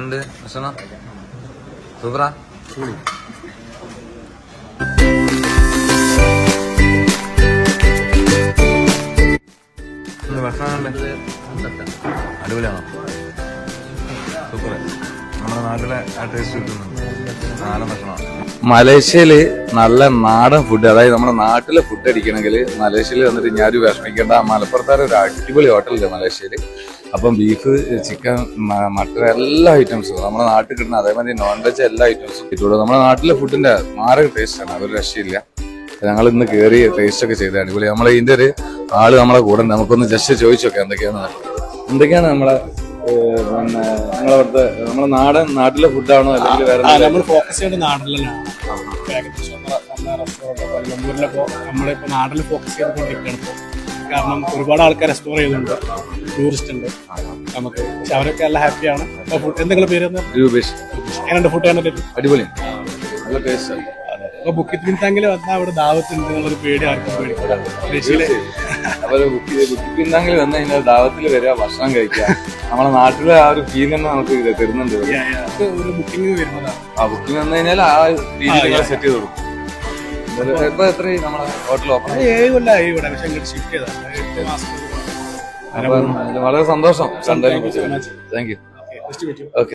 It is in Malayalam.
എന്നുണ്ട് ഭക്ഷണം സൂപ്പറാ. ഭക്ഷണം അടിപൊളിയാണോ? സൂപ്പർ. നമ്മുടെ നാട്ടിലെ ആ ടേസ്റ്റ് കിട്ടുന്നുണ്ട്. നാടൻ ഭക്ഷണമാണ്. മലേഷ്യയില് നല്ല നാടൻ ഫുഡ്, അതായത് നമ്മുടെ നാട്ടിലെ ഫുഡ് അടിക്കണമെങ്കിൽ മലേഷ്യയിൽ വന്നിട്ട് ഞാനൊരു വിഷമിക്കേണ്ട. മലപ്പുറത്താറ് ഒരു അടിപൊളി ഹോട്ടലുണ്ട് മലേഷ്യയിൽ. അപ്പം ബീഫ്, ചിക്കൻ, മട്ടൻ എല്ലാ ഐറ്റംസും നമ്മുടെ നാട്ടിൽ കിട്ടുന്ന, അതേമാതിരി നോൺ വെജ് എല്ലാ ഐറ്റംസും കിട്ടുള്ളൂ. നമ്മുടെ നാട്ടിലെ ഫുഡിന്റെ മാരക ടേസ്റ്റാണ്, അതൊരു രക്ഷയില്ല. ഞങ്ങൾ ഇന്ന് കയറി ടേസ്റ്റ് ഒക്കെ ചെയ്ത് അടിപൊളി. നമ്മളെ ഇതിന്റെ ഒരു ആള് നമ്മളെ കൂടെ ഉണ്ട്. നമുക്കൊന്ന് ജസ്റ്റ് ചോദിച്ചോക്കെ എന്തൊക്കെയാണ് നമ്മളെ പിന്നെ നിങ്ങളവിടുത്തെ നമ്മളെ നാട്ടിലെ ഫുഡാണോ അല്ലെങ്കിൽ വേറെ? നമ്മൾ ഫോക്കസ് ചെയ്യുന്നത് നാട്ടിലാണ്. ഏകദേശം കൊല്ലംപൂരിലപ്പോ നമ്മളിപ്പോ നാട്ടിൽ ഫോക്കസ് ചെയ്തുകൊണ്ടിരിക്കുകയാണ്. കാരണം ഒരുപാട് ആൾക്കാർ എക്സ്പ്ലോർ ചെയ്യുന്നുണ്ട്, ടൂറിസ്റ്റ് ഉണ്ട് നമുക്ക്. പക്ഷെ അവരൊക്കെ നല്ല ഹാപ്പിയാണ്. എന്തെങ്കിലും പേര് രൂപേഷ്. എങ്ങനെയുണ്ട് ഫുഡ്? അടിപൊളി, നല്ല ടേസ്റ്റ്. അപ്പൊ ബുക്കിംഗ് പിന്താങ്കിൽ വന്നാൽ അവിടെ ദാവത്തുണ്ട് എന്നുള്ളൊരു പേടി ആർക്കും പേടിക്കില്ല. ബുക്കിംഗ് വന്നു കഴിഞ്ഞാൽ ദാവത്തിൽ വരിക, ഭക്ഷണം കഴിക്കുക, നമ്മളെ നാട്ടിലെ ആ ഒരു ഫീൽ തന്നെ നമുക്ക് തരുന്നുണ്ട്. ഒരു ബുക്കിംഗ് വരുന്നതാണ്. ആ ബുക്കിംഗ് വന്നു കഴിഞ്ഞാൽ ആ രീതിയിൽ സെറ്റ് ചെയ്ത് കൊടുക്കും. ഇപ്പൊ എത്ര നമ്മളെ ഹോട്ടൽ ഓപ്പൺ? 7 കൊല്ലമായി ഇവിടെ. പക്ഷെ ഇങ്ങോട്ട് ഷിഫ്റ്റ് ചെയ്താണ് 8 മാസം. വളരെ സന്തോഷം. Thank you. ഓക്കെ.